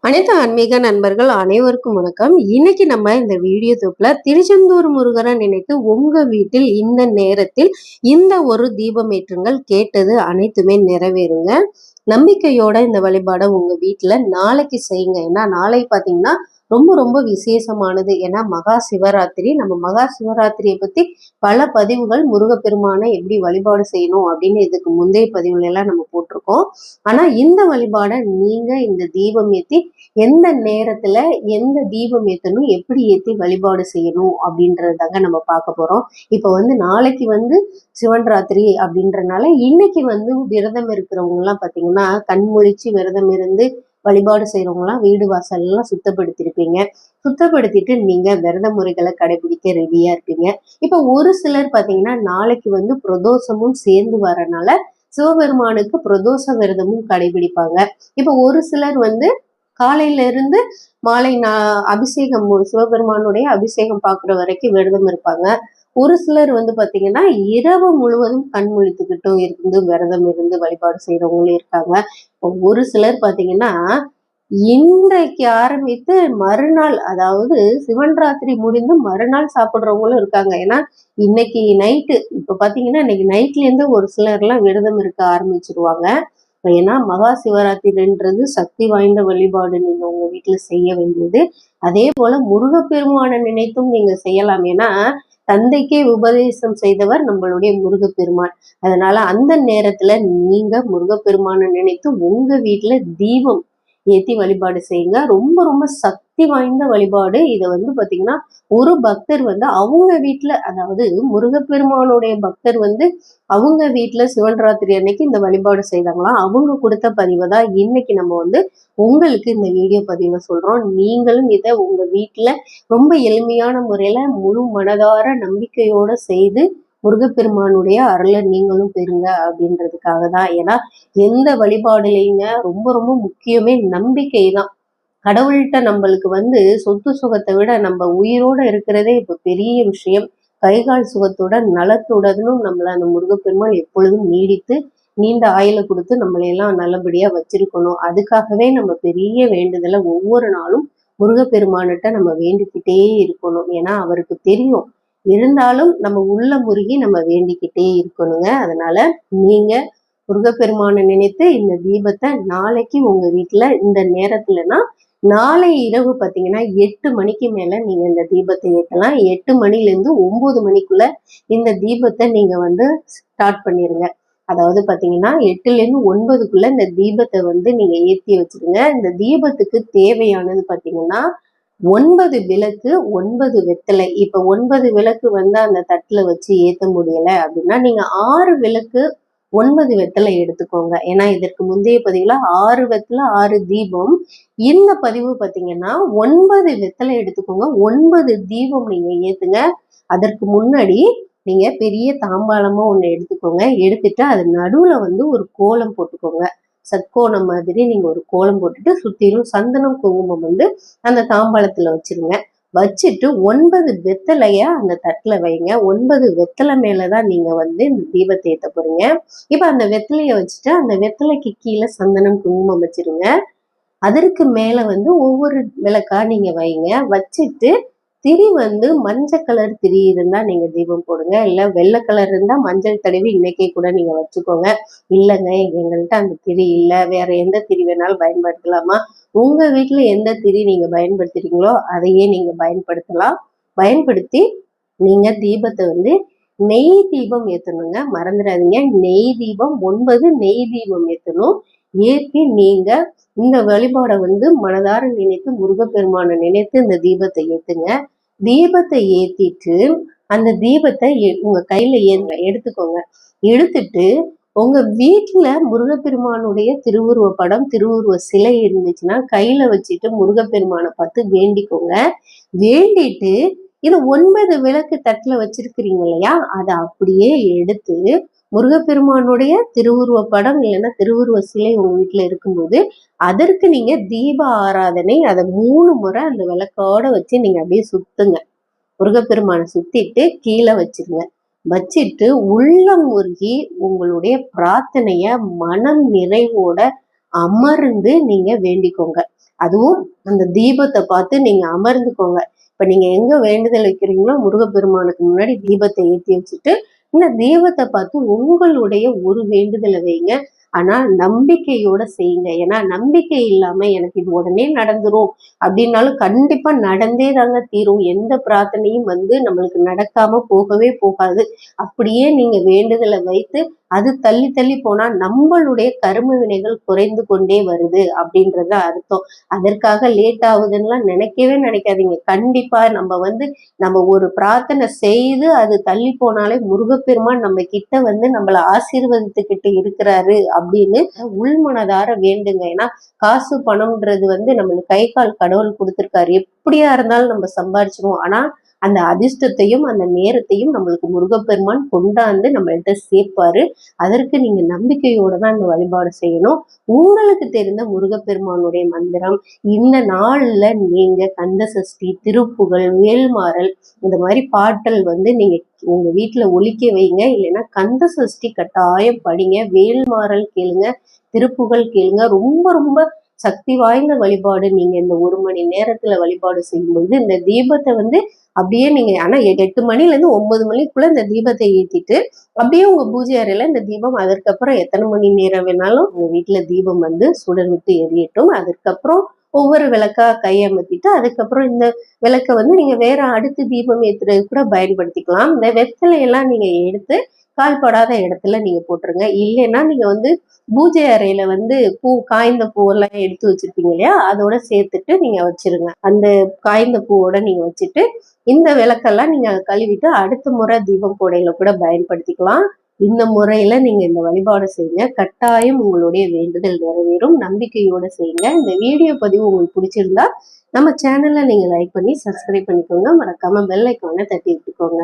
அனைத்து ஆன்மீக நண்பர்கள் அனைவருக்கும் வணக்கம். இன்னைக்கு நம்ம இந்த வீடியோ தொகுப்புல திருச்செந்தூர் முருகரை நினைத்து உங்க வீட்டில் இந்த நேரத்தில் இந்த ஒரு தீபம் ஏற்றுங்கள், கேட்டது அனைத்துமே நிறைவேறுங்க. நம்பிக்கையோட இந்த வழிபாடை உங்க வீட்டுல நாளைக்கு செய்யுங்க. ஏன்னா நாளை பாத்தீங்கன்னா ரொம்ப ரொம்ப விசேஷமானது. ஏன்னா மகா சிவராத்திரி. நம்ம மகா சிவராத்திரியை பத்தி பல பதிவுகள் முருகப்பெருமானை எப்படி வழிபாடு செய்யணும் அப்படின்னு இதுக்கு முந்தைய பதிவுல எல்லாம் நம்ம போட்டிருக்கோம். ஆனா இந்த வழிபாடை நீங்க இந்த தீபம் ஏத்தி எந்த நேரத்துல எந்த தீபம் ஏத்தணும், எப்படி ஏத்தி வழிபாடு செய்யணும் அப்படின்றதாங்க நம்ம பார்க்க போறோம். இப்ப நாளைக்கு சிவன் ராத்திரி அப்படின்றனால இன்னைக்கு விரதம் இருக்கிறவங்க எல்லாம் பாத்தீங்கன்னா கண்முழிச்சு விரதம் இருந்து வழிபாடு செய்யறவங்க எல்லாம் வீடு வாசல் எல்லாம் சுத்தப்படுத்திருப்பீங்க. சுத்தப்படுத்திட்டு நீங்க விரத முறைகளை கடைபிடிக்க ரெடியா இருப்பீங்க. இப்ப ஒரு சிலர் பாத்தீங்கன்னா நாளைக்கு பிரதோஷமும் சேர்ந்து வரனால சிவபெருமானுக்கு பிரதோஷ விரதமும் கடைபிடிப்பாங்க. இப்ப ஒரு சிலர் காலையில இருந்து மாலை அபிஷேகம் சிவபெருமானுடைய அபிஷேகம் பாக்குற வரைக்கும் விரதம் இருப்பாங்க. ஒரு சிலர் பாத்தீங்கன்னா இரவு முழுவதும் கண் முழித்துக்கிட்டும் இருந்து விரதம் இருந்து வழிபாடு செய்யறவங்களும் இருக்காங்க. ஒரு சிலர் பாத்தீங்கன்னா இன்றைக்கு ஆரம்பித்து மறுநாள், அதாவது சிவன் ராத்திரி முடிந்து மறுநாள் சாப்பிடுறவங்களும் இருக்காங்க. ஏன்னா இன்னைக்கு நைட்டு இப்ப பாத்தீங்கன்னா இன்னைக்கு நைட்ல இருந்து ஒரு சிலர் எல்லாம் விரதம் இருக்க ஆரம்பிச்சிருவாங்க. ஏன்னா மகா சிவராத்திரின்றது சக்தி வாய்ந்த வழிபாடு. நீங்க உங்க வீட்டுல செய்ய வேண்டியது. அதே போல முருகப்பெருமானை நினைத்தும் நீங்க செய்யலாம். ஏன்னா தந்தைக்கே உபதேசம் செய்தவர் நம்மளுடைய முருகப்பெருமான். அதனால அந்த நேரத்துல நீங்க முருகப்பெருமானை நினைத்து உங்க வீட்டுல தீபம் ஏத்தி வழிபாடு செய்யுங்க. ரொம்ப ரொம்ப சக்தி வாய்ந்த வழிபாடு. இதை பாத்தீங்கன்னா ஒரு பக்தர் அவங்க வீட்டுல, அதாவது முருகப்பெருமானுடைய பக்தர் அவங்க வீட்டுல சிவன் ராத்திரி அன்னைக்கு இந்த வழிபாடு செய்தாங்களாம். அவங்க கொடுத்த பதிவை தான் இன்னைக்கு நம்ம உங்களுக்கு இந்த வீடியோ பதிவை சொல்றோம். நீங்களும் இதை உங்க வீட்டுல ரொம்ப எளிமையான முறையில முழு மனதார நம்பிக்கையோட செய்து முருகப்பெருமானுடைய அருளை நீங்களும் பெறுங்க அப்படின்றதுக்காக தான். ஏன்னா எந்த வழிபாடுலைங்க ரொம்ப ரொம்ப முக்கியமே நம்பிக்கை தான். கடவுள்கிட்ட நம்மளுக்கு சொத்து சுகத்தை விட நம்ம உயிரோட இருக்கிறதே இப்ப பெரிய விஷயம். கைகால் சுகத்துடன் நலத்துடனும் நம்மள அந்த முருகப்பெருமான் எப்பொழுதும் நீடித்து நீண்ட ஆயுளை கொடுத்து நம்மளையெல்லாம் நல்லபடியா வச்சிருக்கணும். அதுக்காகவே நம்ம பெரிய வேண்டுதலை ஒவ்வொரு நாளும் முருகப்பெருமான்கிட்ட நம்ம வேண்டிக்கிட்டே இருக்கணும். ஏன்னா அவருக்கு தெரியும். இருந்தாலும் நம்ம உள்ள முருகி நம்ம வேண்டிக்கிட்டே இருக்கணுங்க. அதனால நீங்க முருகப்பெருமானை நினைத்து இந்த தீபத்தை நாளைக்கு உங்க வீட்டுல இந்த நேரத்துலனா நாளை இரவு பாத்தீங்கன்னா 8 மணிக்கு மேல நீங்க இந்த தீபத்தை ஏற்றலாம். 8 மணிலேருந்து 9 மணிக்குள்ள இந்த தீபத்தை நீங்க ஸ்டார்ட் பண்ணிருங்க. அதாவது பாத்தீங்கன்னா 8லேருந்து 9க்குள்ள இந்த தீபத்தை நீங்க ஏற்றி வச்சிருங்க. இந்த தீபத்துக்கு தேவையானது பாத்தீங்கன்னா 9 விளக்கு, 9 வெத்தலை. இப்ப 9 விளக்கு அந்த தட்டுல வச்சு ஏத்த முடியல அப்படின்னா நீங்க 6 விளக்கு 9 வெத்தலை எடுத்துக்கோங்க. ஏன்னா இதற்கு முந்தைய பதிவுல 6 வெத்தலை 6 தீபம். இந்த பதிவு பாத்தீங்கன்னா 9 வெத்தலை எடுத்துக்கோங்க. 9 தீபம் நீங்க ஏத்துங்க. அதற்கு முன்னாடி நீங்க பெரிய தாம்பாளமா ஒண்ணு எடுத்துக்கோங்க. எடுத்துட்டு அது நடுவுல ஒரு கோலம் போட்டுக்கோங்க. சட்கோணம் மாதிரி நீங்க ஒரு கோலம் போட்டுட்டு சுத்திலும் சந்தனம் குங்குமம் அந்த தாம்பாளத்துல வச்சிருங்க. வச்சுட்டு 9 வெத்தலைய அந்த தட்டுல வைங்க. 9 வெத்தலை மேலதான் நீங்க இந்த தீபத்தை ஏத்த போறீங்க. இப்ப அந்த வெத்தலைய வச்சுட்டு அந்த வெத்தலைக்கு கீழே சந்தனம் குங்குமம் வச்சிருங்க. அதற்கு மேல ஒவ்வொரு விளக்கா நீங்க வைங்க. வச்சுட்டு திரி மஞ்சள் கலர் திரி இருந்தா நீங்க தீபம் போடுங்க. இல்ல வெள்ளை கலர் இருந்தா மஞ்சள் தடவி இன்னைக்கே கூட நீங்க வச்சுக்கோங்க. இல்லைங்க எங்கள்கிட்ட அந்த திரி இல்ல, வேற எந்த திரி வேணாலும் பயன்படுத்தலாமா? உங்க வீட்டுல எந்த திரி நீங்க பயன்படுத்துறீங்களோ அதையே நீங்க பயன்படுத்தலாம். பயன்படுத்தி நீங்க தீபத்தை நெய் தீபம் ஏத்தணுங்க. மறந்துடாதீங்க, நெய் தீபம் 9 நெய் தீபம் ஏத்தணும். ஏற்றி நீங்க இந்த வழிபாடை மனதார நினைத்து முருகப்பெருமானை நினைத்து இந்த தீபத்தை ஏத்துங்க. தீபத்தை ஏத்திட்டு அந்த தீபத்தை உங்க கையில எடுத்துக்கோங்க. எடுத்துட்டு உங்க வீட்டுல முருகப்பெருமானுடைய திருவுருவ படம், திருவுருவ சிலை இருந்துச்சுன்னா கையில வச்சுட்டு முருகப்பெருமானை பார்த்து வேண்டிக்கோங்க. வேண்டிட்டு இது 9 விளக்கு தட்டுல வச்சிருக்கிறீங்க இல்லையா, அதை அப்படியே எடுத்து முருகப்பெருமானுடைய திருவுருவ படம் இல்லைன்னா திருவுருவ சிலை உங்க வீட்டுல இருக்கும்போது அதற்கு நீங்க தீப ஆராதனை அதை 3 முறை அந்த விளக்கோட வச்சு நீங்க அப்படியே சுத்துங்க. முருகப்பெருமானை சுத்திட்டு கீழே வச்சிருங்க. வச்சிட்டு உள்ளம் உருகி உங்களுடைய பிரார்த்தனைய மனம் நிறைவோட அமர்ந்து நீங்க வேண்டிக்கோங்க. அதுவும் அந்த தீபத்தை பார்த்து நீங்க அமர்ந்துக்கோங்க. இப்ப நீங்க எங்க வேண்டுதல் வைக்கிறீங்களோ முருகப்பெருமானுக்கு முன்னாடி தீபத்தை ஏற்றி வச்சுட்டு இந்த தீபத்தை பார்த்து உங்களுடைய ஒரு வேண்டுதலை வைங்க. ஆனா நம்பிக்கையோட செய்யுங்க. ஏன்னா நம்பிக்கை இல்லாம எனக்கு இது உடனே நடந்துரும் அப்படின்னாலும் கண்டிப்பா நடந்தே தாங்க தீரும். எந்த பிரார்த்தனையும் நம்மளுக்கு நடக்காம போகவே போகாது. அப்படியே நீங்க வேண்டுதலை வைத்து அது தள்ளி தள்ளி போனா நம்மளுடைய கர்ம வினைகள் குறைந்து கொண்டே வருது அப்படின்றத அர்த்தம். அதற்காக லேட் ஆகுதுன்னா நினைக்கவே நினைக்காதீங்க. கண்டிப்பா நம்ம ஒரு பிரார்த்தனை செய்து அது தள்ளி போனாலே முருகப்பெருமான் நம்ம கிட்ட நம்மள ஆசீர்வதித்துக்கிட்டு இருக்கிறாரு அப்படின்னு உள்மனதார வேண்டுங்க. ஏன்னா காசு பணம்ன்றது நம்மளுக்கு கை கால் கடவுள் கொடுத்திருக்காரு. எப்படியா இருந்தாலும் நம்ம சம்பாரிச்சிருவோம். ஆனா அந்த அதிர்ஷ்டத்தையும் அந்த நேரத்தையும் நம்மளுக்கு முருகப்பெருமான் கொண்டாந்து நம்மள்கிட்ட சேர்ப்பாரு. அதற்கு நீங்க நம்பிக்கையோட தான் இந்த வழிபாடு செய்யணும். உங்களுக்கு தெரிந்த முருகப்பெருமானுடைய மந்திரம் இந்த நாள்ல நீங்க கந்த சஷ்டி, திருப்புகழ், வேல்மாறல் இந்த மாதிரி பாட்டல் நீங்க உங்க வீட்டுல ஒலிக்க வைங்க. இல்லைன்னா கந்த சஷ்டி கட்டாயம் படிங்க, வேல்மாறல் கேளுங்க, திருப்புகழ் கேளுங்க. ரொம்ப ரொம்ப சக்தி வாய்ந்த வழிபாடு. நீங்க இந்த 1 மணி நேரத்துல வழிபாடு செய்யும் பொழுது இந்த தீபத்தை அப்படியே நீங்க ஆனா 8 மணில இருந்து 9 மணிக்குள்ள இந்த தீபத்தை ஏத்திட்டு அப்படியே உங்க பூஜை அறையில இந்த தீபம் அதற்கப்புறம் எத்தனை மணி நேரம் வேணாலும் உங்க வீட்டுல தீபம் சுடர் விட்டு எரியட்டும். அதுக்கப்புறம் ஒவ்வொரு விளக்கா கையமர்த்திட்டு அதுக்கப்புறம் இந்த விளக்க நீங்க வேற அடுத்து தீபம் ஏத்துறது கூட பயன்படுத்திக்கலாம். இந்த வெத்தலையெல்லாம் நீங்க எடுத்து கால்படாத இடத்துல நீங்க போட்டுருங்க. இல்லைன்னா நீங்க பூஜை அறையில காய்ந்த பூவெல்லாம் எடுத்து வச்சிருப்பீங்க இல்லையா, அதோட சேர்த்துட்டு நீங்க வச்சிருங்க. அந்த காய்ந்த பூவோட நீங்க வச்சுட்டு இந்த விளக்கெல்லாம் நீங்க கழுவிட்டு அடுத்த முறை தீபம் போடையில கூட பயன்படுத்திக்கலாம். இந்த முறையில நீங்க இந்த வழிபாடு செய்யுங்க. கட்டாயம் உங்களுடைய வேண்டுதல் நிறைவேறும். நம்பிக்கையோட செய்யுங்க. இந்த வீடியோ பதிவு உங்களுக்கு பிடிச்சிருந்தா நம்ம சேனல்ல நீங்க லைக் பண்ணி சப்ஸ்கிரைப் பண்ணிக்கோங்க. மறக்காம பெல் ஐக்கானை தட்டி விட்டுக்கோங்க.